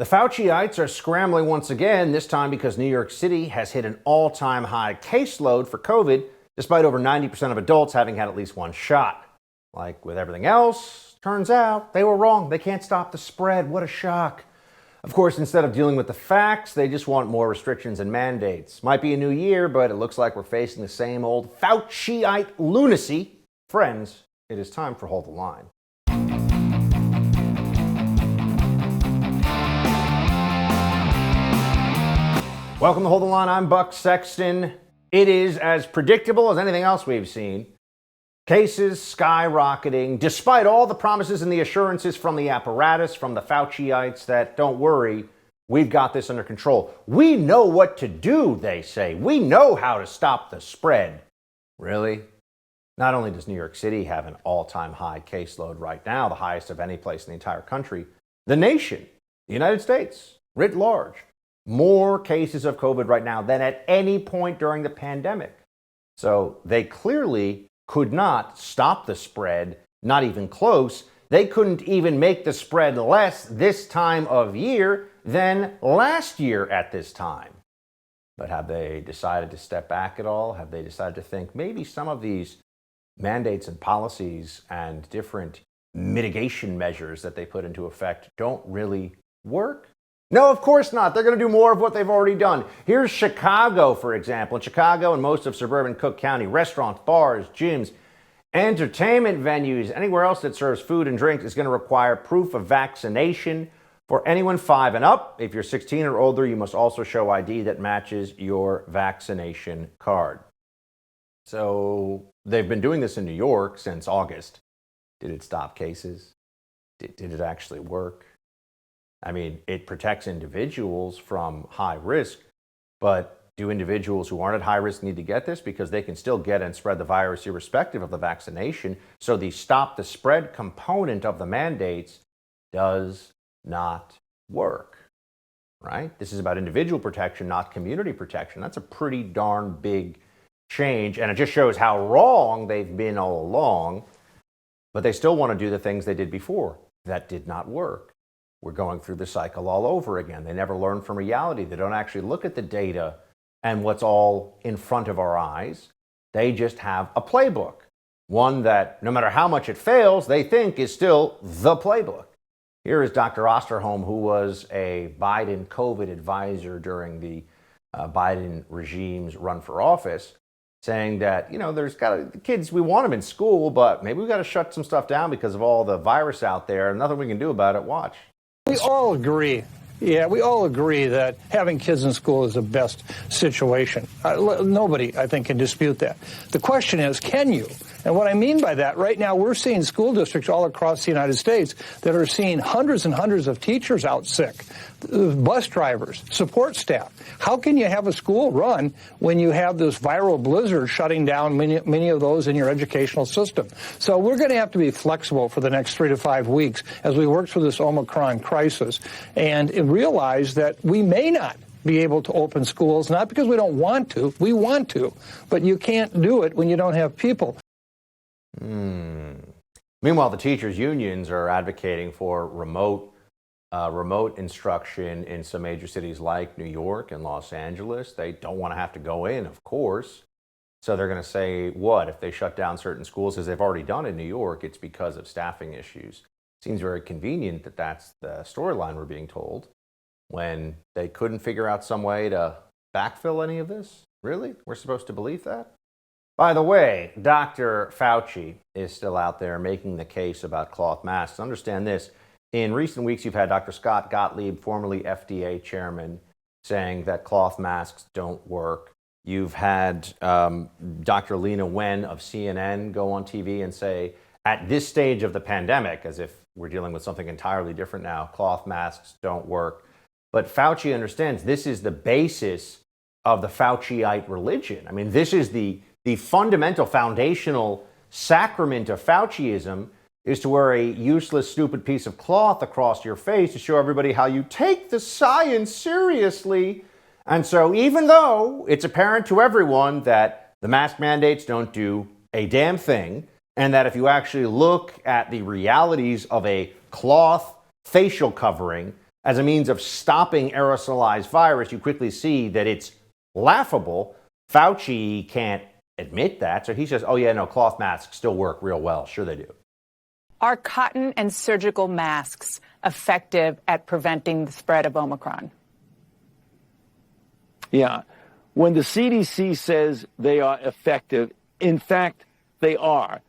The Fauci'ites are scrambling once again, this time because New York City has hit an all-time high caseload for COVID, despite over 90% of adults having had at least one shot. Like with everything else, turns out they were wrong. They can't stop the spread. What a shock. Of course, instead of dealing with the facts, they just want more restrictions and mandates. Might be a new year, but it looks like we're facing the same old Fauci'ite lunacy. Friends, it is time for Hold the Line. Welcome to Hold the Line. I'm Buck Sexton. It is as predictable as anything else we've seen. Cases skyrocketing, despite all the promises and the assurances from the apparatus, from the Fauci'ites that, don't worry, we've got this under control. We know what to do, they say. We know how to stop the spread. Really? Not only does New York City have an all-time high caseload right now, the highest of any place in the entire country, the nation, the United States, writ large, more cases of COVID right now than at any point during the pandemic. So they clearly could not stop the spread, not even close. They couldn't even make the spread less this time of year than last year at this time. But have they decided to step back at all? Have they decided to think maybe some of these mandates and policies and different mitigation measures that they put into effect don't really work? No, of course not. They're going to do more of what they've already done. Here's Chicago, for example. In Chicago and most of suburban Cook County, restaurants, bars, gyms, entertainment venues, anywhere else that serves food and drink is going to require proof of vaccination for anyone 5 and up. If you're 16 or older, you must also show ID that matches your vaccination card. So they've been doing this in New York since August. Did it stop cases? Did it actually work? I mean, it protects individuals from high risk, but do individuals who aren't at high risk need to get this? Because they can still get and spread the virus irrespective of the vaccination. So the stop the spread component of the mandates does not work, right? This is about individual protection, not community protection. That's a pretty darn big change. And it just shows how wrong they've been all along. But they still want to do the things they did before. That did not work. We're going through the cycle all over again. They never learn from reality. They don't actually look at the data and what's all in front of our eyes. They just have a playbook, one that no matter how much it fails, they think is still the playbook. Here is Dr. Osterholm, who was a Biden COVID advisor during the Biden regime's run for office, saying that, there's the kids, we want them in school, but maybe we got to shut some stuff down because of all the virus out there. Nothing we can do about it. Watch. We all agree. Yeah, we all agree that having kids in school is the best situation. Nobody, I think, can dispute that. The question is, can you? And what I mean by that, right now we're seeing school districts all across the United States that are seeing hundreds and hundreds of teachers out sick, bus drivers, support staff. How can you have a school run when you have this viral blizzard shutting down many of those in your educational system? So we're going to have to be flexible for the next 3 to 5 weeks as we work through this Omicron crisis and realize that we may not be able to open schools, not because we don't want to, we want to, but you can't do it when you don't have people. Meanwhile, the teachers' unions are advocating for remote instruction in some major cities like New York and Los Angeles. They don't want to have to go in, of course. So they're going to say, what, if they shut down certain schools, as they've already done in New York, it's because of staffing issues. Seems very convenient that that's the storyline we're being told when they couldn't figure out some way to backfill any of this. Really? We're supposed to believe that? By the way, Dr. Fauci is still out there making the case about cloth masks. Understand this. In recent weeks, you've had Dr. Scott Gottlieb, formerly FDA chairman, saying that cloth masks don't work. You've had Dr. Lena Wen of CNN go on TV and say, at this stage of the pandemic, as if we're dealing with something entirely different now, cloth masks don't work. But Fauci understands this is the basis of the Fauci'ite religion. I mean, this is the fundamental, foundational sacrament of Fauciism, is to wear a useless, stupid piece of cloth across your face to show everybody how you take the science seriously. And so even though it's apparent to everyone that the mask mandates don't do a damn thing, and that if you actually look at the realities of a cloth facial covering, as a means of stopping aerosolized virus, you quickly see that it's laughable. Fauci can't admit that, so he says, oh yeah, no, cloth masks still work real well. Sure they do. Are cotton and surgical masks effective at preventing the spread of Omicron? Yeah. When the CDC says they are effective, in fact, they are.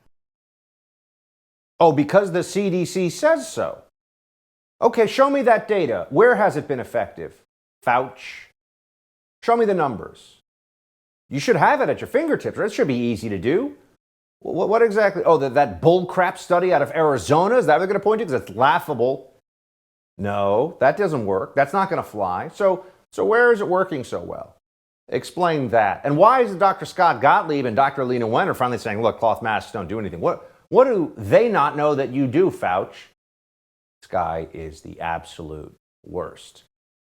Oh, because the CDC says so. Okay, show me that data. Where has it been effective? Fauci. Show me the numbers. You should have it at your fingertips, right? It should be easy to do. What exactly? Oh, that bullcrap study out of Arizona? Is that what they're going to point to? Because it's laughable. No, that doesn't work. That's not going to fly. So where is it working so well? Explain that. And why is Dr. Scott Gottlieb and Dr. Lena Wenner finally saying, look, cloth masks don't do anything? What do they not know that you do, Fauci? This guy is the absolute worst.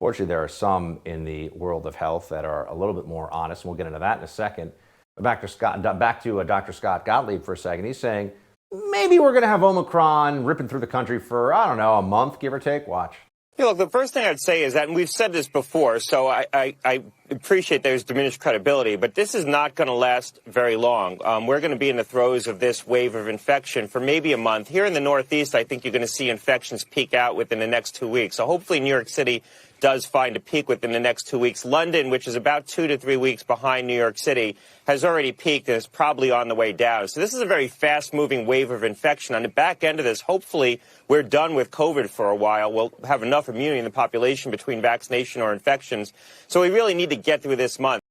Fortunately, there are some in the world of health that are a little bit more honest, and we'll get into that in a second. Back to Dr. Scott Gottlieb for a second. He's saying, maybe we're going to have Omicron ripping through the country for, I don't know, a month, give or take. Watch. Yeah, look, the first thing I'd say is that, and we've said this before, so I appreciate there's diminished credibility, but this is not going to last very long. We're going to be in the throes of this wave of infection for maybe a month. Here in the Northeast, I think you're going to see infections peak out within the next 2 weeks. So hopefully New York City does find a peak within the next 2 weeks. London, which is about 2 to 3 weeks behind New York City, has already peaked and is probably on the way down. So this is a very fast-moving wave of infection. On the back end of this, hopefully we're done with COVID for a while. We'll have enough immunity in the population between vaccination or infections. So we really need to get through this month.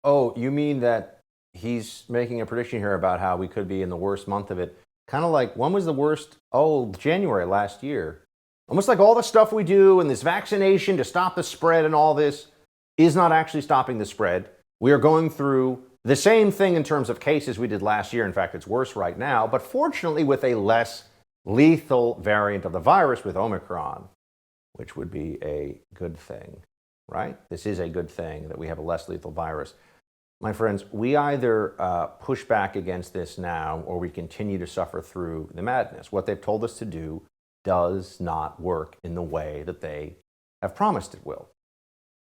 Oh, you mean that he's making a prediction here about how we could be in the worst month of it? Kind of like, when was the worst? Oh, January last year. Almost like all the stuff we do and this vaccination to stop the spread and all this is not actually stopping the spread. We are going through the same thing in terms of cases we did last year. In fact, it's worse right now, but fortunately with a less lethal variant of the virus with Omicron, which would be a good thing, right? This is a good thing that we have a less lethal virus. My friends, we either push back against this now or we continue to suffer through the madness. What they've told us to do does not work in the way that they have promised it will.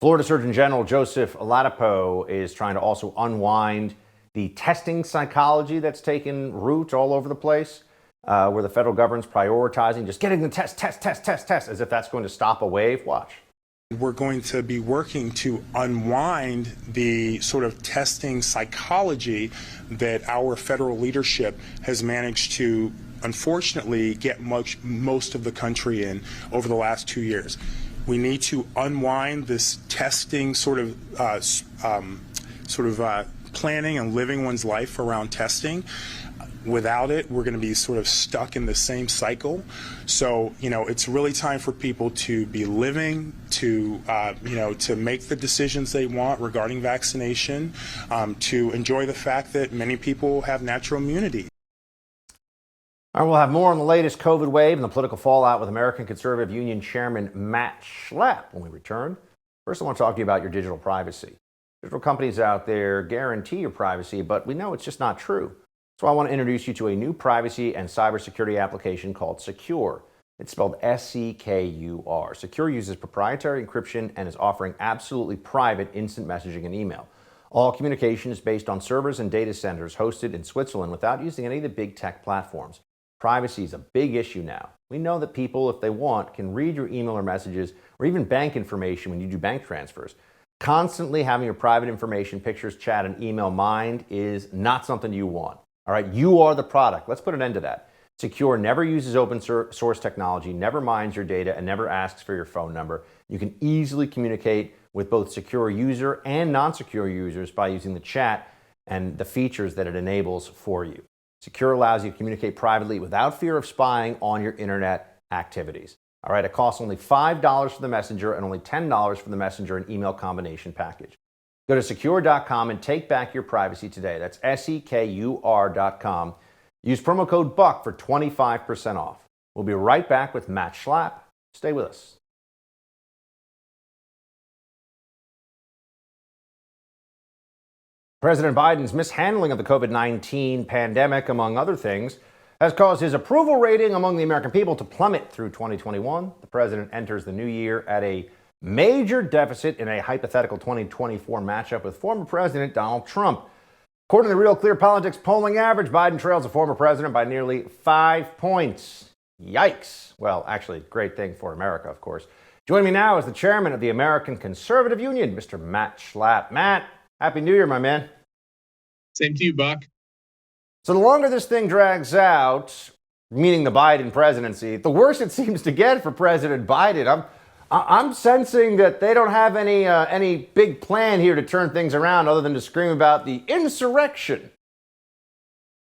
Florida Surgeon General Joseph Ladapo is trying to also unwind the testing psychology that's taken root all over the place, where the federal government's prioritizing just getting the test, as if that's going to stop a wave. Watch. We're going to be working to unwind the sort of testing psychology that our federal leadership has managed to, unfortunately, get most of the country in over the last 2 years. We need to unwind this testing sort of planning and living one's life around testing. Without it, we're going to be sort of stuck in the same cycle. So, it's really time for people to be living, to make the decisions they want regarding vaccination, to enjoy the fact that many people have natural immunity. All right, we'll have more on the latest COVID wave and the political fallout with American Conservative Union Chairman Matt Schlapp when we return. First, I want to talk to you about your digital privacy. Digital companies out there guarantee your privacy, but we know it's just not true. So I want to introduce you to a new privacy and cybersecurity application called Secure. It's spelled S-C-K-U-R. Secure uses proprietary encryption and is offering absolutely private instant messaging and email. All communication is based on servers and data centers hosted in Switzerland without using any of the big tech platforms. Privacy is a big issue now. We know that people, if they want, can read your email or messages or even bank information when you do bank transfers. Constantly having your private information, pictures, chat, and email mined is not something you want. All right, you are the product. Let's put an end to that. Secure never uses open source technology, never mines your data, and never asks for your phone number. You can easily communicate with both secure user and non-secure users by using the chat and the features that it enables for you. Secure allows you to communicate privately without fear of spying on your internet activities. All right, it costs only $5 for the messenger and only $10 for the messenger and email combination package. Go to secure.com and take back your privacy today. That's SEKUR.com. Use promo code BUCK for 25% off. We'll be right back with Matt Schlapp. Stay with us. President Biden's mishandling of the COVID-19 pandemic, among other things, has caused his approval rating among the American people to plummet through 2021. The president enters the new year at a major deficit in a hypothetical 2024 matchup with former President Donald Trump. According to the Real Clear Politics polling average, Biden trails the former president by nearly 5 points. Yikes. Well, actually, great thing for America, of course. Joining me now is the chairman of the American Conservative Union, Mr. Matt Schlapp. Matt, Happy New Year, my man. Same to you, Buck. So the longer this thing drags out, meaning the Biden presidency, the worse it seems to get for President Biden. I'm sensing that they don't have any big plan here to turn things around other than to scream about the insurrection.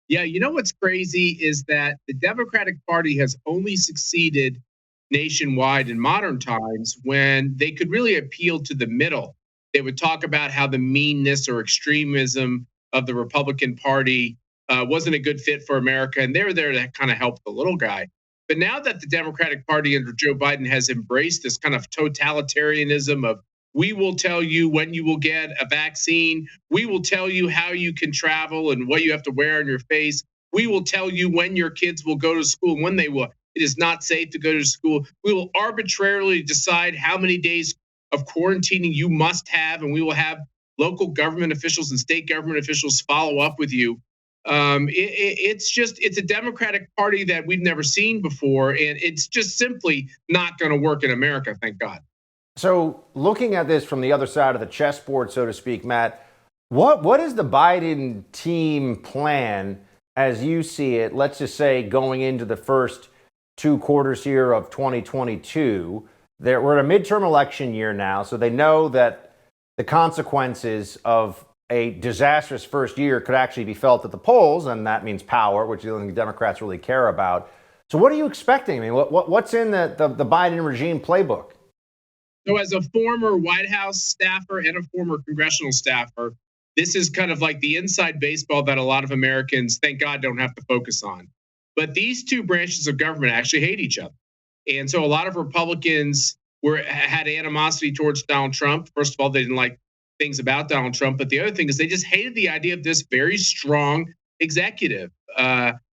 Yeah, you know what's crazy is that the Democratic Party has only succeeded nationwide in modern times when they could really appeal to the middle. They would talk about how the meanness or extremism of the Republican Party wasn't a good fit for America, and they were there to kind of help the little guy. But now that the Democratic Party under Joe Biden has embraced this kind of totalitarianism of, we will tell you when you will get a vaccine, we will tell you how you can travel and what you have to wear on your face, we will tell you when your kids will go to school and when they will. It is not safe to go to school. We will arbitrarily decide how many days of quarantining you must have, and we will have local government officials and state government officials follow up with you. It's a Democratic Party that we've never seen before, and it's just simply not going to work in America, thank God. So looking at this from the other side of the chessboard, so to speak, Matt, what is the Biden team plan as you see it, let's just say going into the first 2 quarters here of 2022? We're at a midterm election year now, so they know that the consequences of a disastrous first year could actually be felt at the polls, and that means power, which the only thing Democrats really care about. So what are you expecting? I mean, what's in the Biden regime playbook? So as a former White House staffer and a former congressional staffer, this is kind of like the inside baseball that a lot of Americans, thank God, don't have to focus on. But these two branches of government actually hate each other. And so a lot of Republicans had animosity towards Donald Trump. First of all, they didn't like things about Donald Trump. But the other thing is they just hated the idea of this very strong executive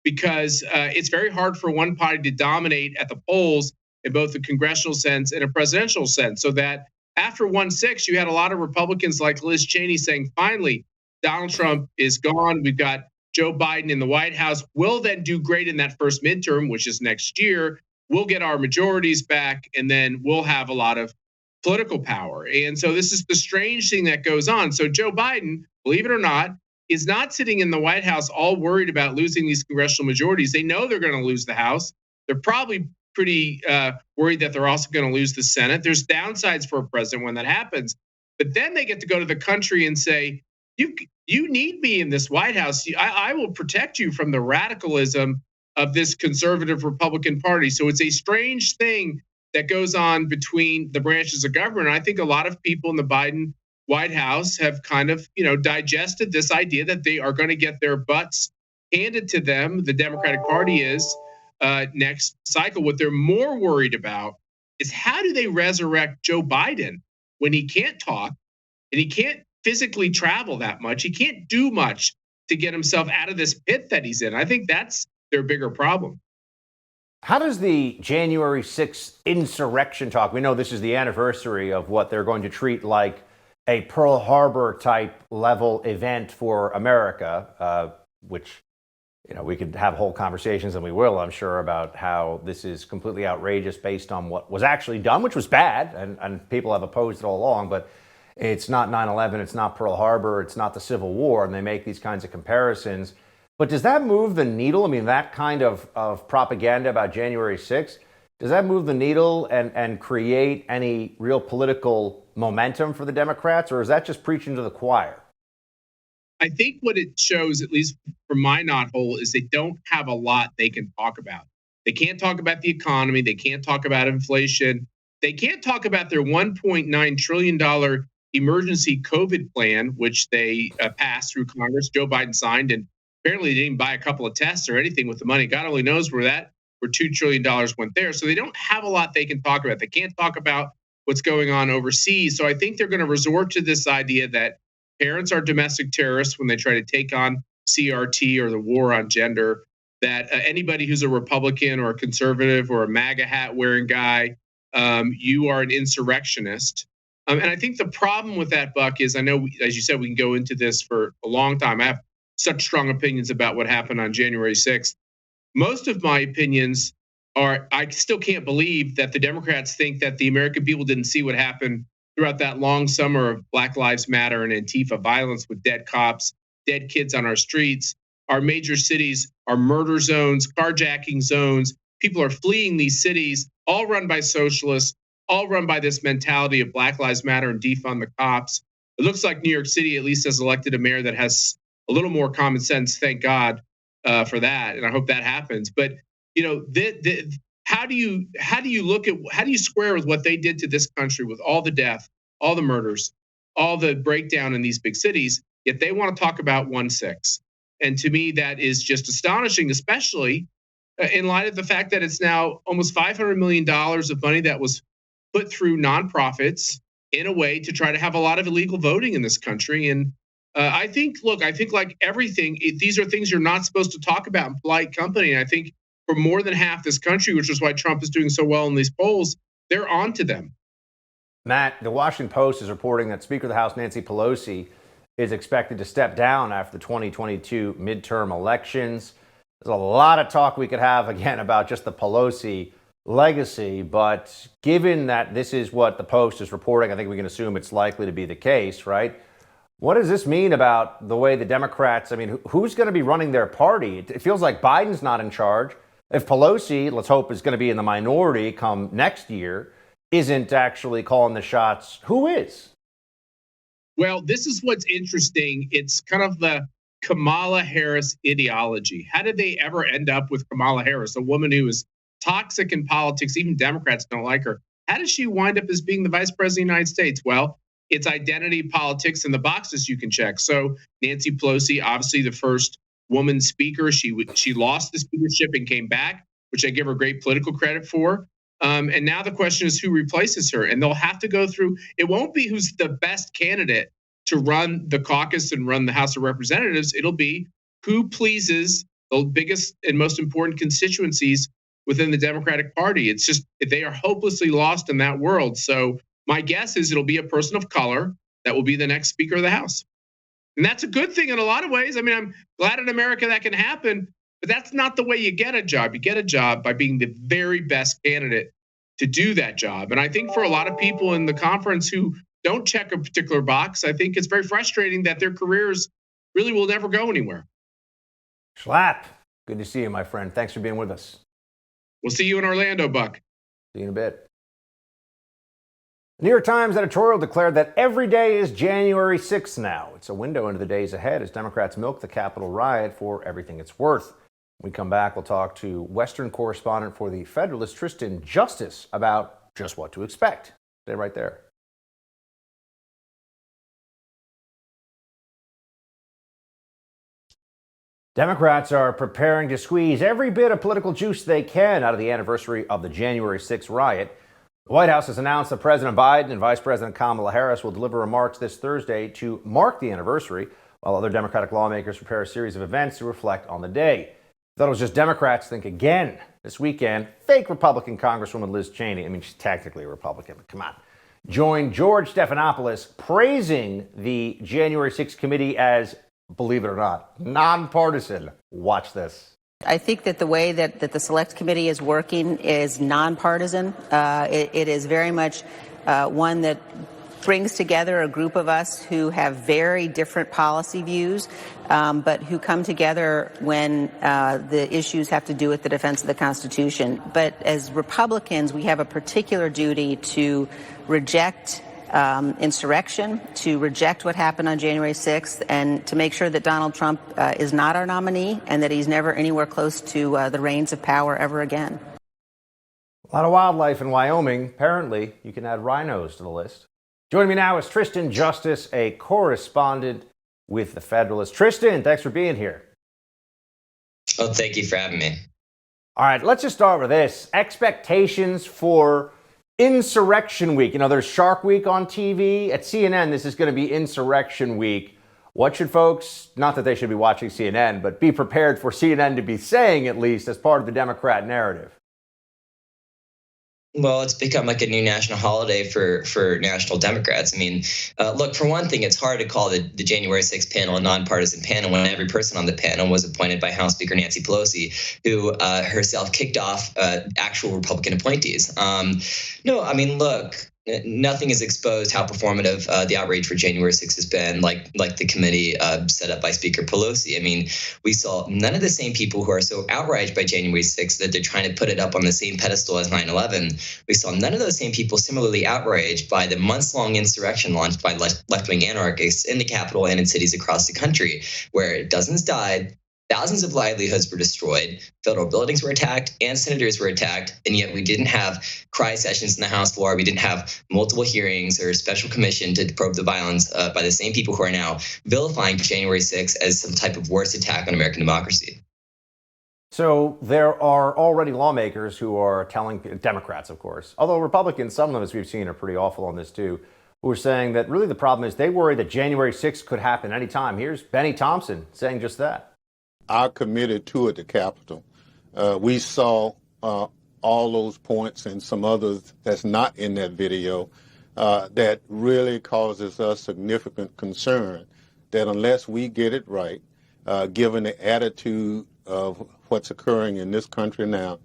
because it's very hard for one party to dominate at the polls in both the congressional sense and a presidential sense. So that after 1-6, you had a lot of Republicans like Liz Cheney saying, finally, Donald Trump is gone. We've got Joe Biden in the White House. We'll then do great in that first midterm, which is next year. We'll get our majorities back, and then we'll have a lot of political power. And so this is the strange thing that goes on. So Joe Biden, believe it or not, is not sitting in the White House all worried about losing these congressional majorities. They know they're going to lose the House. They're probably pretty worried that they're also going to lose the Senate. There's downsides for a president when that happens. But then they get to go to the country and say, you need me in this White House. I will protect you from the radicalism of this conservative Republican Party. So it's a strange thing that goes on between the branches of government. I think a lot of people in the Biden White House have kind of, digested this idea that they are going to get their butts handed to them. The Democratic Party is next cycle. What they're more worried about is how do they resurrect Joe Biden when he can't talk and he can't physically travel that much. He can't do much to get himself out of this pit that he's in. I think that's their bigger problem. How does the January 6th insurrection talk? We know this is the anniversary of what they're going to treat like a Pearl Harbor type level event for America, which, we could have whole conversations, and we will, I'm sure, about how this is completely outrageous based on what was actually done, which was bad, and people have opposed it all along, but it's not 9/11, it's not Pearl Harbor, it's not the Civil War, and they make these kinds of comparisons. But does that move the needle? I mean, that kind of propaganda about January 6th, does that move the needle and create any real political momentum for the Democrats, or is that just preaching to the choir? I think what it shows, at least from my knothole, is they don't have a lot they can talk about. They can't talk about the economy. They can't talk about inflation. They can't talk about their $1.9 trillion emergency COVID plan, which they passed through Congress. Joe Biden signed, and apparently they didn't buy a couple of tests or anything with the money. God only knows where $2 trillion went there. So they don't have a lot they can talk about. They can't talk about what's going on overseas. So I think they're going to resort to this idea that parents are domestic terrorists when they try to take on CRT or the war on gender. that anybody who's a Republican or a conservative or a MAGA hat wearing guy, you are an insurrectionist. And I think the problem with that, Buck, is I know, as you said, we can go into this for a long time. I have such strong opinions about what happened on January 6th. Most of my opinions are, I still can't believe that the Democrats think that the American people didn't see what happened throughout that long summer of Black Lives Matter and Antifa violence with dead cops, dead kids on our streets. Our major cities are murder zones, carjacking zones. People are fleeing these cities, all run by socialists, all run by this mentality of Black Lives Matter and defund the cops. It looks like New York City at least has elected a mayor that has a little more common sense. Thank God for that, and I hope that happens. But you know, how do you square with what they did to this country with all the death, all the murders, all the breakdown in these big cities? Yet they want to talk about 1/6, and to me that is just astonishing, especially in light of the fact that it's now almost $500 million of money that was put through nonprofits in a way to try to have a lot of illegal voting in this country. And I think like everything, these are things you're not supposed to talk about in polite company. And I think for more than half this country, which is why Trump is doing so well in these polls, they're on to them. Matt, the Washington Post is reporting that Speaker of the House Nancy Pelosi is expected to step down after the 2022 midterm elections. There's a lot of talk we could have, again, about just the Pelosi legacy, but given that this is what the Post is reporting, I think we can assume it's likely to be the case, right? What does this mean about the way the Democrats, I mean, who's going to be running their party? It feels like Biden's not in charge. If Pelosi, let's hope, is going to be in the minority come next year, isn't actually calling the shots, who is? Well, this is what's interesting. It's kind of the Kamala Harris ideology. How did they ever end up with Kamala Harris, a woman who is toxic in politics? Even Democrats don't like her. How does she wind up as being the vice president of the United States? Well, it's identity politics and the boxes you can check. So Nancy Pelosi, obviously the first woman speaker, she lost the speakership and came back, which I give her great political credit for. And now the question is who replaces her, and they'll have to go through. It won't be who's the best candidate to run the caucus and run the House of Representatives. It'll be who pleases the biggest and most important constituencies within the Democratic Party. It's just they are hopelessly lost in that world. So my guess is it'll be a person of color that will be the next Speaker of the House. And that's a good thing in a lot of ways. I mean, I'm glad in America that can happen, but that's not the way you get a job. You get a job by being the very best candidate to do that job. And I think for a lot of people in the conference who don't check a particular box, I think it's very frustrating that their careers really will never go anywhere. Schlapp, good to see you, my friend. Thanks for being with us. We'll see you in Orlando, Buck. See you in a bit. The New York Times editorial declared that every day is January 6th now. It's a window into the days ahead as Democrats milk the Capitol riot for everything it's worth. When we come back, we'll talk to Western correspondent for the Federalist, Tristan Justice, about just what to expect. Stay right there. Democrats are preparing to squeeze every bit of political juice they can out of the anniversary of the January 6th riot. The White House has announced that President Biden and Vice President Kamala Harris will deliver remarks this Thursday to mark the anniversary, while other Democratic lawmakers prepare a series of events to reflect on the day. Thought it was just Democrats think again this weekend. Fake Republican Congresswoman Liz Cheney, I mean, she's technically a Republican, but come on, joined George Stephanopoulos praising the January 6th committee as, believe it or not, nonpartisan. Watch this. I think that the way that the Select Committee is working is nonpartisan. It is very much one that brings together a group of us who have very different policy views, but who come together when the issues have to do with the defense of the Constitution. But as Republicans, we have a particular duty to reject insurrection, to reject what happened on January 6th, and to make sure that Donald Trump is not our nominee and that he's never anywhere close to the reins of power ever again. A lot of wildlife in Wyoming. Apparently, you can add rhinos to the list. Joining me now is Tristan Justice, a correspondent with the Federalist. Tristan, thanks for being here. Oh, thank you for having me. All right, let's just start with this. Expectations for Insurrection Week. You know, there's Shark Week on TV. At CNN, this is going to be Insurrection Week. What should folks, not that they should be watching CNN, but be prepared for CNN to be saying, at least as part of the Democrat narrative? Well, it's become like a new national holiday for national Democrats. I mean, look, for one thing, it's hard to call the January 6th panel a nonpartisan panel when every person on the panel was appointed by House Speaker Nancy Pelosi, who herself kicked off actual Republican appointees. No, I mean, look, nothing has exposed how performative the outrage for January 6th has been, like the committee set up by Speaker Pelosi. I mean, we saw none of the same people who are so outraged by January 6th that they're trying to put it up on the same pedestal as 9/11. We saw none of those same people similarly outraged by the months-long insurrection launched by left-wing anarchists in the Capitol and in cities across the country, where dozens died, thousands of livelihoods were destroyed, federal buildings were attacked, and senators were attacked, and yet we didn't have cry sessions in the House floor. We didn't have multiple hearings or a special commission to probe the violence by the same people who are now vilifying January 6th as some type of worst attack on American democracy. So there are already lawmakers who are telling, Democrats, of course, although Republicans, some of them, as we've seen, are pretty awful on this too, who are saying that really the problem is they worry that January 6th could happen anytime. Here's Benny Thompson saying just that. Our committee toured the Capitol. We saw all those points and some others that's not in that video that really causes us significant concern that unless we get it right, given the attitude of what's occurring in this country now,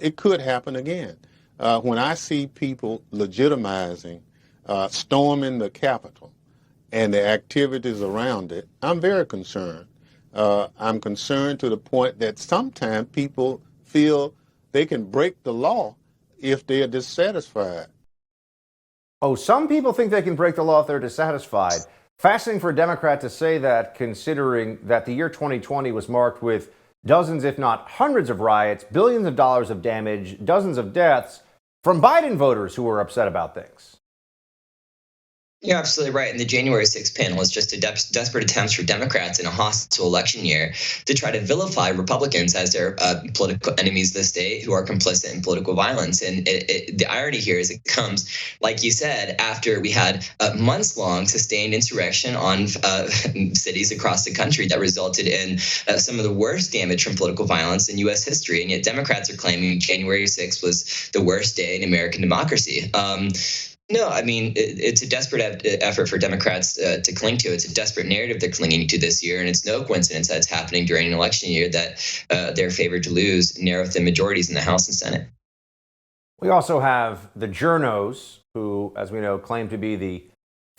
it could happen again. When I see people legitimizing, storming the Capitol and the activities around it, I'm very concerned. I'm concerned to the point that sometimes people feel they can break the law if they are dissatisfied. Oh, some people think they can break the law if they're dissatisfied. Fascinating for a Democrat to say that, considering that the year 2020 was marked with dozens, if not hundreds of riots, billions of dollars of damage, dozens of deaths from Biden voters who were upset about things. You're absolutely right. And the January 6th panel is just a desperate attempt for Democrats in a hostile election year to try to vilify Republicans as their political enemies of the state who are complicit in political violence. And the irony here is it comes, like you said, after we had months-long sustained insurrection on cities across the country that resulted in some of the worst damage from political violence in U.S. history. And yet Democrats are claiming January 6th was the worst day in American democracy. No, I mean, it's a desperate effort for Democrats to cling to. It's a desperate narrative they're clinging to this year. And it's no coincidence that it's happening during an election year that they're favored to lose narrow thin majorities in the House and Senate. We also have the journos who, as we know, claim to be the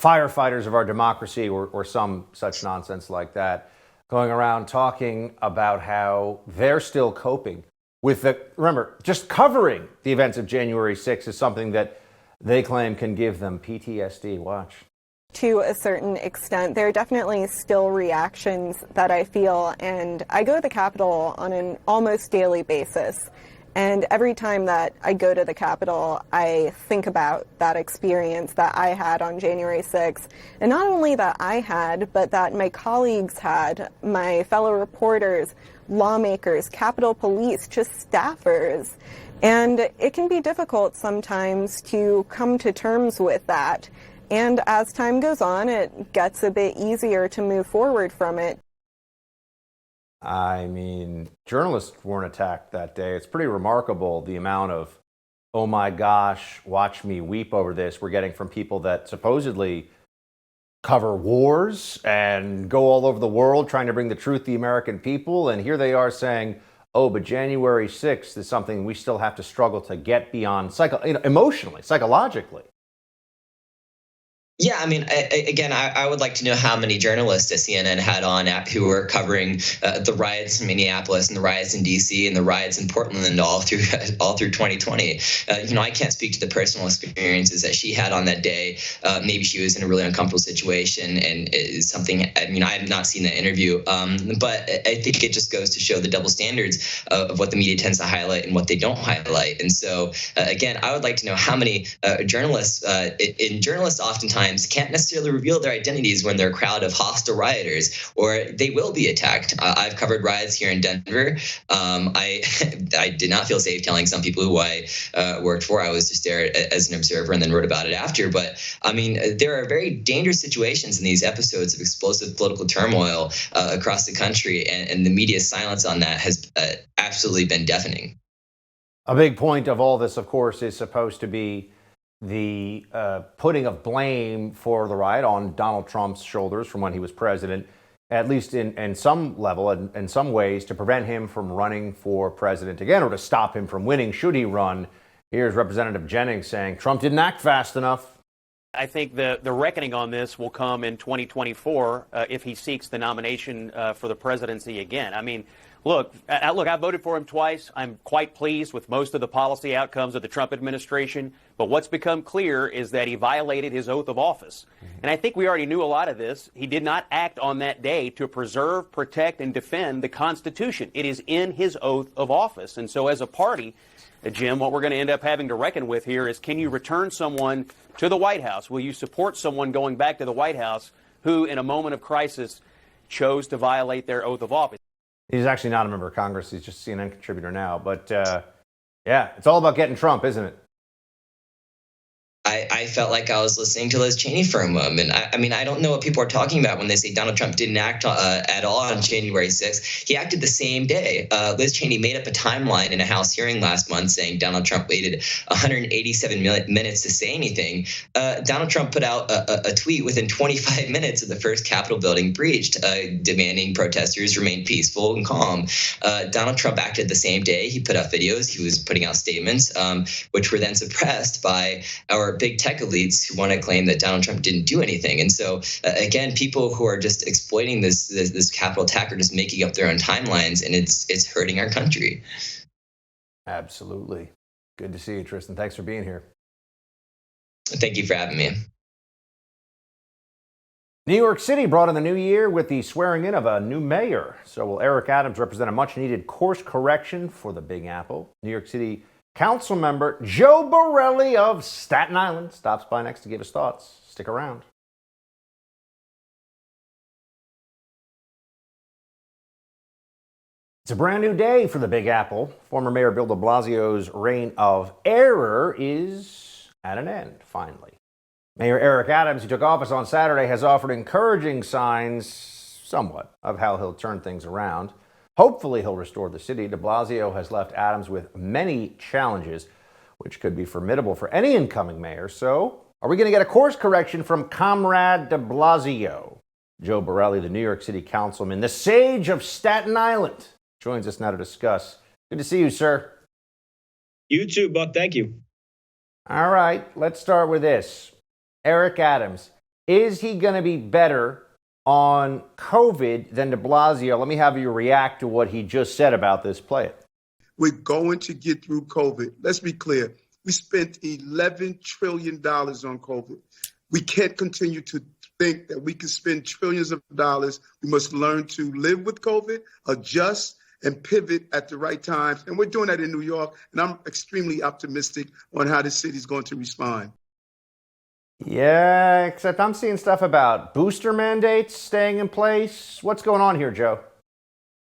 firefighters of our democracy or some such nonsense like that, going around talking about how they're still coping with remember, just covering the events of January 6th is something that they claim can give them PTSD. Watch. To a certain extent, there are definitely still reactions that I feel, and I go to the Capitol on an almost daily basis. And every time that I go to the Capitol, I think about that experience that I had on January 6th. And not only that I had, but that my colleagues had, my fellow reporters, lawmakers, Capitol Police, just staffers. And it can be difficult sometimes to come to terms with that. And as time goes on, it gets a bit easier to move forward from it. I mean, journalists weren't attacked that day. It's pretty remarkable the amount of, oh my gosh, watch me weep over this, we're getting from people that supposedly cover wars and go all over the world trying to bring the truth to the American people. And here they are saying, oh, but January 6th is something we still have to struggle to get beyond emotionally, psychologically. Yeah, I mean, I would like to know how many journalists that CNN had on who were covering the riots in Minneapolis and the riots in D.C. and the riots in Portland all through 2020. I can't speak to the personal experiences that she had on that day. Maybe she was in a really uncomfortable situation, and it's something. I mean, I have not seen that interview, but I think it just goes to show the double standards of what the media tends to highlight and what they don't highlight. And so, again, I would like to know how many journalists. Journalists oftentimes times can't necessarily reveal their identities when they're a crowd of hostile rioters, or they will be attacked. I've covered riots here in Denver. I did not feel safe telling some people who I worked for. I was just there as an observer and then wrote about it after. But I mean, there are very dangerous situations in these episodes of explosive political turmoil across the country, and the media's silence on that has absolutely been deafening. A big point of all this, of course, is supposed to be the putting of blame for the riot on Donald Trump's shoulders from when he was president, at least in some level and in some ways, to prevent him from running for president again or to stop him from winning should he run. Here's Representative Jennings saying Trump didn't act fast enough. I think the reckoning on this will come in 2024 if he seeks the nomination for the presidency again. I mean, Look, I voted for him twice. I'm quite pleased with most of the policy outcomes of the Trump administration. But what's become clear is that he violated his oath of office. And I think we already knew a lot of this. He did not act on that day to preserve, protect, and defend the Constitution. It is in his oath of office. And so as a party, Jim, what we're going to end up having to reckon with here is, can you return someone to the White House? Will you support someone going back to the White House who, in a moment of crisis, chose to violate their oath of office? He's actually not a member of Congress. He's just a CNN contributor now. But, yeah, it's all about getting Trump, isn't it? I felt like I was listening to Liz Cheney for a moment. I mean, I don't know what people are talking about when they say Donald Trump didn't act at all on January 6th. He acted the same day. Liz Cheney made up a timeline in a House hearing last month saying Donald Trump waited 187 minutes to say anything. Donald Trump put out a tweet within 25 minutes of the first Capitol building breached, demanding protesters remain peaceful and calm. Donald Trump acted the same day. He put out videos. He was putting out statements, which were then suppressed by our big tech elites who want to claim that Donald Trump didn't do anything. And so, again, people who are just exploiting this Capitol attack are just making up their own timelines, and it's hurting our country. Absolutely. Good to see you, Tristan. Thanks for being here. Thank you for having me. New York City brought in the new year with the swearing in of a new mayor. So will Eric Adams represent a much-needed course correction for the Big Apple? New York City Council member Joe Borelli of Staten Island stops by next to give his thoughts. Stick around. It's a brand new day for the Big Apple. Former Mayor Bill de Blasio's reign of error is at an end, finally. Mayor Eric Adams, who took office on Saturday, has offered encouraging signs, somewhat, of how he'll turn things around. Hopefully he'll restore the city. De Blasio has left Adams with many challenges, which could be formidable for any incoming mayor. So, are we going to get a course correction from Comrade de Blasio? Joe Borelli, the New York City councilman, the sage of Staten Island, joins us now to discuss. Good to see you, sir. You too, Buck. Thank you. All right, let's start with this. Eric Adams, is he going to be better on COVID than de Blasio? Let me have you react to what he just said about this. Play it. We're going to get through COVID. Let's be clear. We spent $11 trillion on COVID. We can't continue to think that we can spend trillions of dollars. We must learn to live with COVID, adjust, and pivot at the right times. And we're doing that in New York. And I'm extremely optimistic on how the city's going to respond. Yeah, except I'm seeing stuff about booster mandates staying in place. What's going on here, Joe?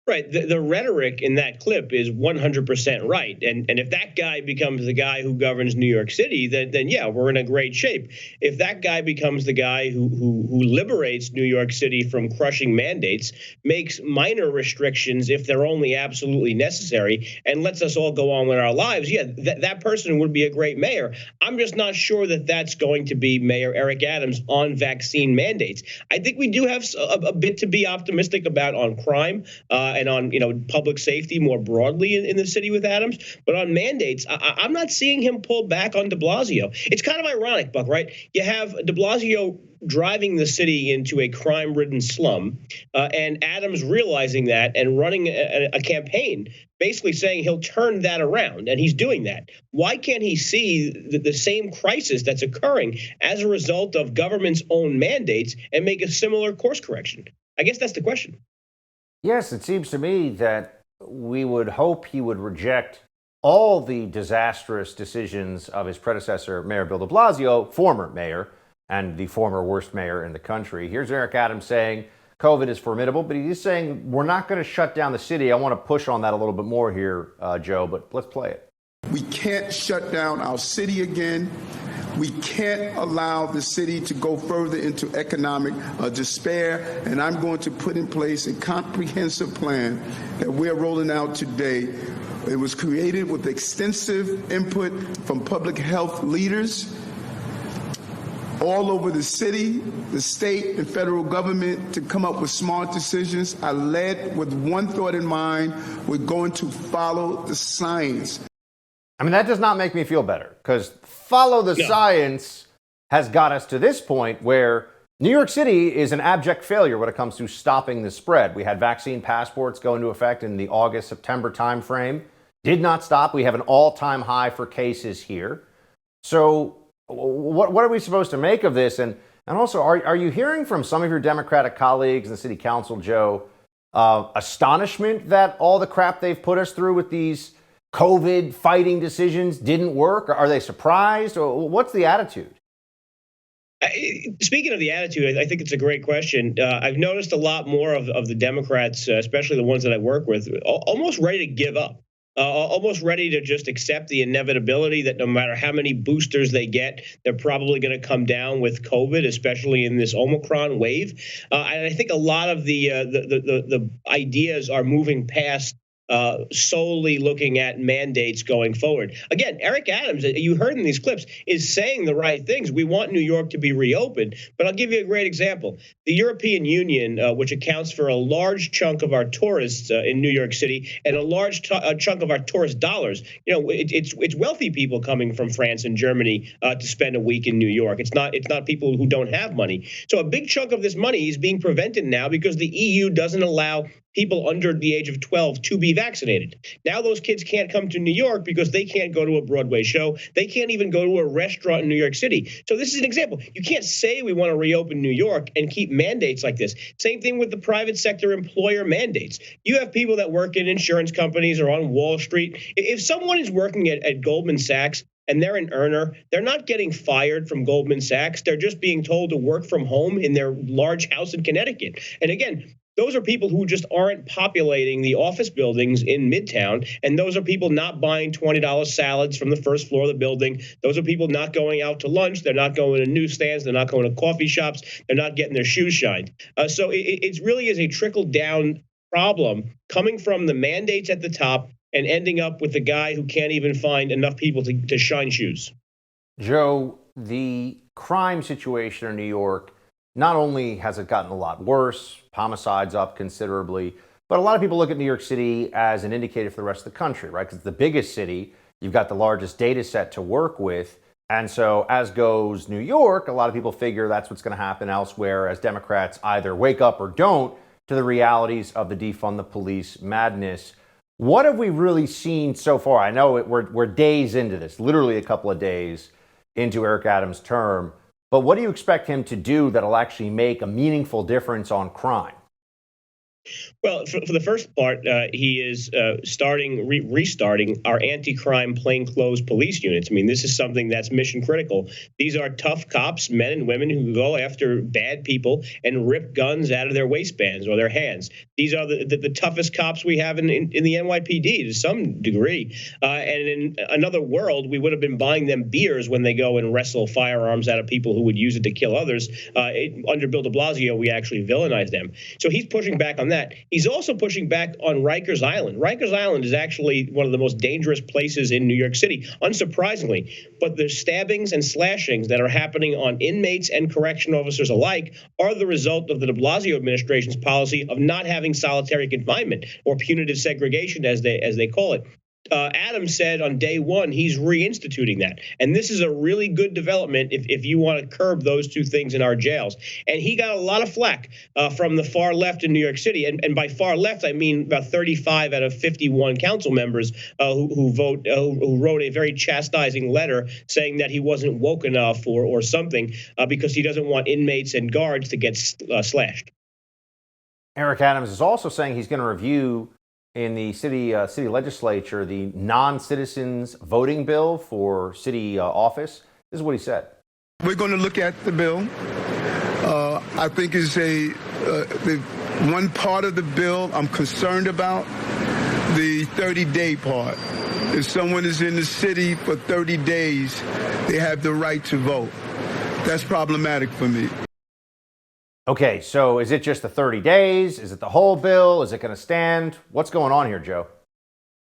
Right. The rhetoric in that clip is 100% right. And if that guy becomes the guy who governs New York City, then yeah, we're in a great shape. If that guy becomes the guy who liberates New York City from crushing mandates, makes minor restrictions if they're only absolutely necessary, and lets us all go on with our lives, yeah, that person would be a great mayor. I'm just not sure that that's going to be Mayor Eric Adams on vaccine mandates. I think we do have a bit to be optimistic about on crime, and on public safety more broadly in the city with Adams. But on mandates, I'm not seeing him pull back on de Blasio. It's kind of ironic, Buck, right? You have de Blasio driving the city into a crime-ridden slum, and Adams realizing that and running a campaign basically saying he'll turn that around, and he's doing that. Why can't he see the same crisis that's occurring as a result of government's own mandates and make a similar course correction? I guess that's the question. Yes, it seems to me that we would hope he would reject all the disastrous decisions of his predecessor, Mayor Bill de Blasio, former mayor, and the former worst mayor in the country. Here's Eric Adams saying COVID is formidable, but he's saying we're not going to shut down the city. I want to push on that a little bit more here, Joe, but let's play it. We can't shut down our city again. We can't allow the city to go further into economic despair, and I'm going to put in place a comprehensive plan that we're rolling out today. It was created with extensive input from public health leaders all over the city, the state, and federal government to come up with smart decisions. I led with one thought in mind: we're going to follow the science. I mean, that does not make me feel better, because follow the science has got us to this point where New York City is an abject failure when it comes to stopping the spread. We had vaccine passports go into effect in the August-September timeframe. Did not stop. We have an all-time high for cases here. So what are we supposed to make of this? And also, are you hearing from some of your Democratic colleagues in the city council, Joe, astonishment that all the crap they've put us through with these COVID fighting decisions didn't work? Are they surprised? Or what's the attitude? Speaking of the attitude, I think it's a great question. I've noticed a lot more of the Democrats, especially the ones that I work with, almost ready to give up. Almost ready to just accept the inevitability that no matter how many boosters they get, they're probably going to come down with COVID, especially in this Omicron wave. And I think a lot of the ideas are moving past solely looking at mandates going forward. Again, Eric Adams, you heard in these clips, is saying the right things. We want New York to be reopened, but I'll give you a great example. The European Union, which accounts for a large chunk of our tourists in New York City and a large chunk of our tourist dollars, it's wealthy people coming from France and Germany to spend a week in New York. It's not people who don't have money. So a big chunk of this money is being prevented now because the EU doesn't allow people under the age of 12 to be vaccinated. Now those kids can't come to New York because they can't go to a Broadway show. They can't even go to a restaurant in New York City. So this is an example. You can't say we want to reopen New York and keep mandates like this. Same thing with the private sector employer mandates. You have people that work in insurance companies or on Wall Street. If someone is working at Goldman Sachs and they're an earner, they're not getting fired from Goldman Sachs. They're just being told to work from home in their large house in Connecticut. And again, those are people who just aren't populating the office buildings in Midtown. And those are people not buying $20 salads from the first floor of the building. Those are people not going out to lunch. They're not going to newsstands. They're not going to coffee shops. They're not getting their shoes shined. So it really is a trickle down problem coming from the mandates at the top and ending up with the guy who can't even find enough people to shine shoes. Joe, the crime situation in New York, not only has it gotten a lot worse, homicides up considerably, but a lot of people look at New York City as an indicator for the rest of the country, right? Because it's the biggest city, you've got the largest data set to work with. And so as goes New York, a lot of people figure that's what's going to happen elsewhere as Democrats either wake up or don't to the realities of the defund the police madness. What have we really seen so far? I know we're days into this, literally a couple of days into Eric Adams' term. But what do you expect him to do that'll actually make a meaningful difference on crime? Well, for the first part, he is restarting our anti-crime plainclothes police units. I mean, this is something that's mission critical. These are tough cops, men and women who go after bad people and rip guns out of their waistbands or their hands. These are the toughest cops we have in the NYPD to some degree. And in another world, we would have been buying them beers when they go and wrestle firearms out of people who would use it to kill others. Under Bill de Blasio, we actually villainized them. So he's pushing back on that. He's also pushing back on Rikers Island. Rikers Island is actually one of the most dangerous places in New York City, unsurprisingly. But the stabbings and slashings that are happening on inmates and correction officers alike are the result of the de Blasio administration's policy of not having solitary confinement, or punitive segregation, as they call it. Adams said on day one he's reinstituting that. And this is a really good development if you want to curb those two things in our jails. And he got a lot of flack from the far left in New York City. And by far left, I mean about 35 out of 51 council members who wrote a very chastising letter saying that he wasn't woke enough or something because he doesn't want inmates and guards to get slashed. Eric Adams is also saying he's going to review in the city legislature the non-citizens voting bill for city office. This is what he said. We're going to look at the bill. I think it's the one part of the bill I'm concerned about, the 30-day part. If someone is in the city for 30 days, they have the right to vote. That's problematic for me. Okay, so is it just the 30 days? Is it the whole bill? Is it going to stand? What's going on here, Joe?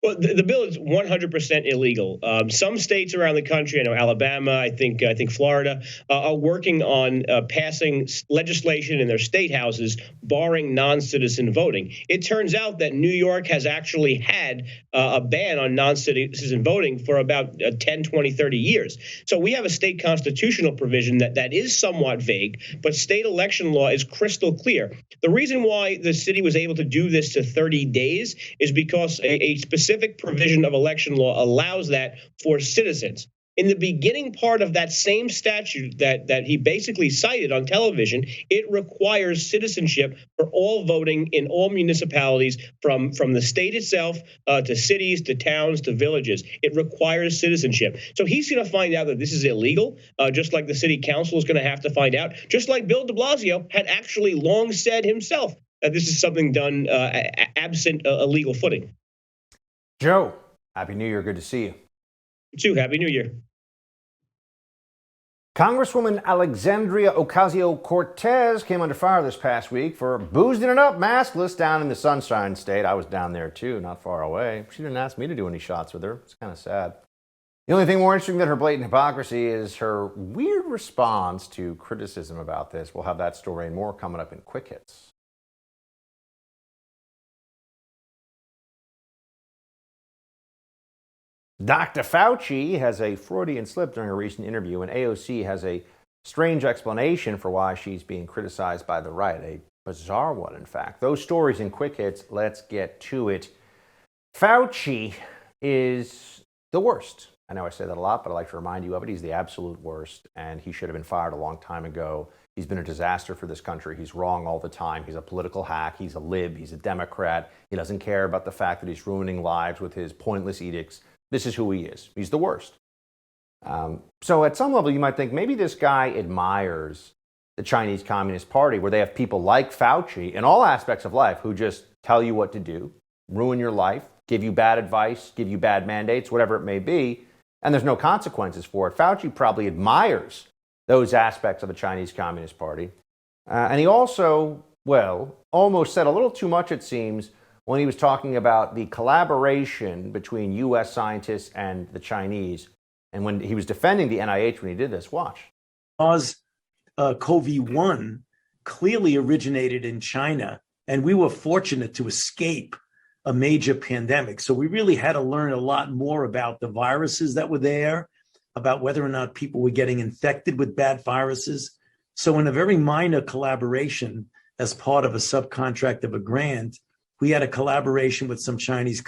Well, the bill is 100% illegal. Some states around the country, I know Alabama, I think Florida, are working on passing legislation in their state houses barring non-citizen voting. It turns out that New York has actually had a ban on non-citizen voting for about 10, 20, 30 years. So we have a state constitutional provision that is somewhat vague, but state election law is crystal clear. The reason why the city was able to do this to 30 days is because a specific provision of election law allows that for citizens. In the beginning part of that same statute that he basically cited on television, it requires citizenship for all voting in all municipalities from the state itself to cities, to towns, to villages. It requires citizenship. So he's going to find out that this is illegal, just like the city council is going to have to find out, just like Bill de Blasio had actually long said himself that this is something done absent a legal footing. Joe, Happy New Year. Good to see you. You too. Happy New Year. Congresswoman Alexandria Ocasio-Cortez came under fire this past week for boozing it up maskless down in the Sunshine State. I was down there too, not far away. She didn't ask me to do any shots with her. It's kind of sad. The only thing more interesting than her blatant hypocrisy is her weird response to criticism about this. We'll have that story and more coming up in Quick Hits. Dr. Fauci has a Freudian slip during a recent interview, and AOC has a strange explanation for why she's being criticized by the right. A bizarre one, in fact. Those stories in Quick Hits. Let's get to it. Fauci is the worst. I know I say that a lot, but I'd like to remind you of it. He's the absolute worst, and he should have been fired a long time ago. He's been a disaster for this country. He's wrong all the time. He's a political hack. He's a lib. He's a Democrat. He doesn't care about the fact that he's ruining lives with his pointless edicts. This is who he is. He's the worst. So at some level, you might think maybe this guy admires the Chinese Communist Party, where they have people like Fauci in all aspects of life who just tell you what to do, ruin your life, give you bad advice, give you bad mandates, whatever it may be, and there's no consequences for it. Fauci probably admires those aspects of the Chinese Communist Party. And he also, well, almost said a little too much, it seems, when he was talking about the collaboration between U.S. scientists and the Chinese. And when he was defending the NIH when he did this, watch. SARS-CoV-1 clearly originated in China, and we were fortunate to escape a major pandemic. So we really had to learn a lot more about the viruses that were there, about whether or not people were getting infected with bad viruses. So in a very minor collaboration, as part of a subcontract of a grant, we had a collaboration with some Chinese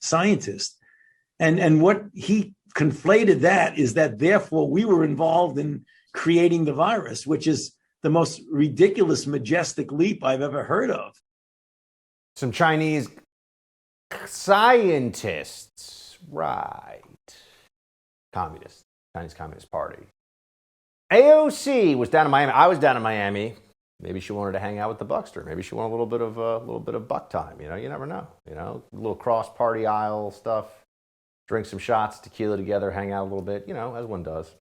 scientists. And what he conflated that is that therefore we were involved in creating the virus, which is the most ridiculous, majestic leap I've ever heard of. Some Chinese scientists, right. Communists, Chinese Communist Party. AOC was down in Miami. I was down in Miami. Maybe she wanted to hang out with the Buckster. Maybe she wanted a little bit of buck time. You know, you never know. You know, a little cross party aisle stuff. Drink some shots, tequila together, hang out a little bit. You know, as one does.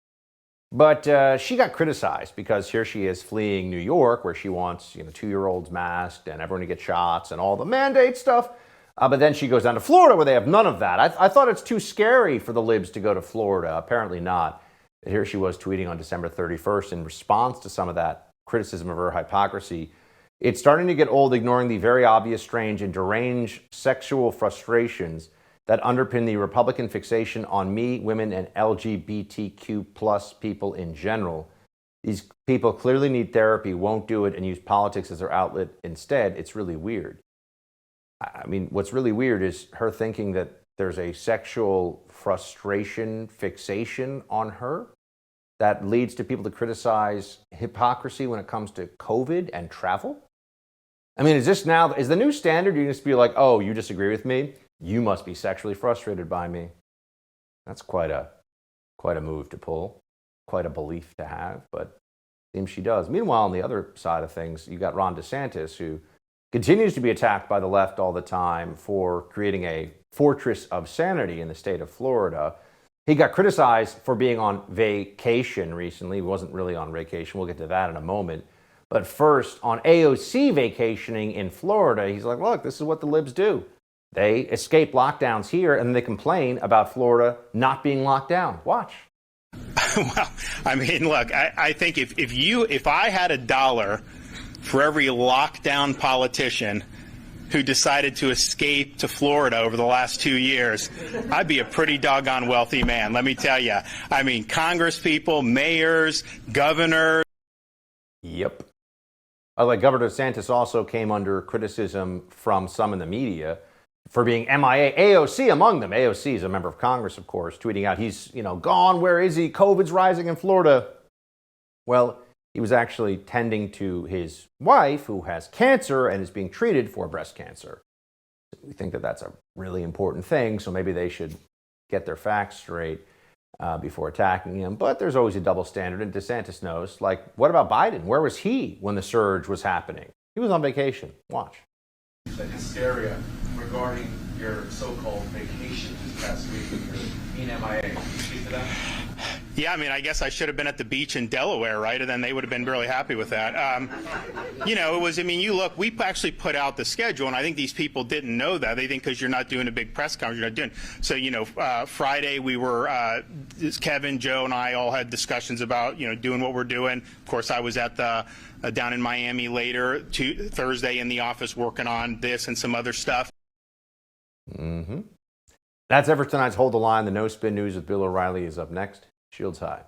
But she got criticized because here she is fleeing New York, where she wants 2-year-olds masked and everyone to get shots and all the mandate stuff. But then she goes down to Florida, where they have none of that. I thought it's too scary for the libs to go to Florida. Apparently not. Here she was tweeting on December 31st in response to some of that criticism of her hypocrisy. It's starting to get old ignoring the very obvious, strange, and deranged sexual frustrations that underpin the Republican fixation on me, women, and LGBTQ plus people in general. These people clearly need therapy, won't do it, and use politics as their outlet instead. It's really weird. I mean, what's really weird is her thinking that there's a sexual frustration fixation on her that leads to people to criticize hypocrisy when it comes to COVID and travel. I mean, is the new standard? You just be like, oh, you disagree with me? You must be sexually frustrated by me. That's quite a move to pull. quite a belief to have, but it seems she does. Meanwhile, on the other side of things, you got Ron DeSantis, who continues to be attacked by the left all the time for creating a fortress of sanity in the state of Florida. He got criticized for being on vacation recently. He wasn't really on vacation. We'll get to that in a moment. But first, on AOC vacationing in Florida, he's like, look, this is what the libs do. They escape lockdowns here, and they complain about Florida not being locked down. Watch. Well, I mean, look, I think if I had $1 for every lockdown politician who decided to escape to Florida over the last 2 years, I'd be a pretty doggone wealthy man, let me tell you. I mean, Congress people, mayors, governors. Yep. Like Governor DeSantis also came under criticism from some in the media for being MIA, AOC among them. AOC is a member of Congress, of course, tweeting out he's, gone. Where is he? COVID's rising in Florida. Well, he was actually tending to his wife, who has cancer and is being treated for breast cancer. We think that that's a really important thing, so maybe they should get their facts straight before attacking him. But there's always a double standard, and DeSantis knows. Like, what about Biden? Where was he when the surge was happening? He was on vacation. Watch. The hysteria regarding your so-called vacation this past week with your MIA. Can you speak to that? Yeah, I mean, I guess I should have been at the beach in Delaware, right? And then they would have been really happy with that. It was, you look, we actually put out the schedule, and I think these people didn't know that. They think because you're not doing a big press conference, you're not doing. So, Friday we were, Kevin, Joe, and I all had discussions about, doing what we're doing. Of course, I was at the, down in Miami later, Thursday in the office working on this and some other stuff. Mm-hmm. That's it for tonight's Hold the Line. The No Spin News with Bill O'Reilly is up next. Shields high.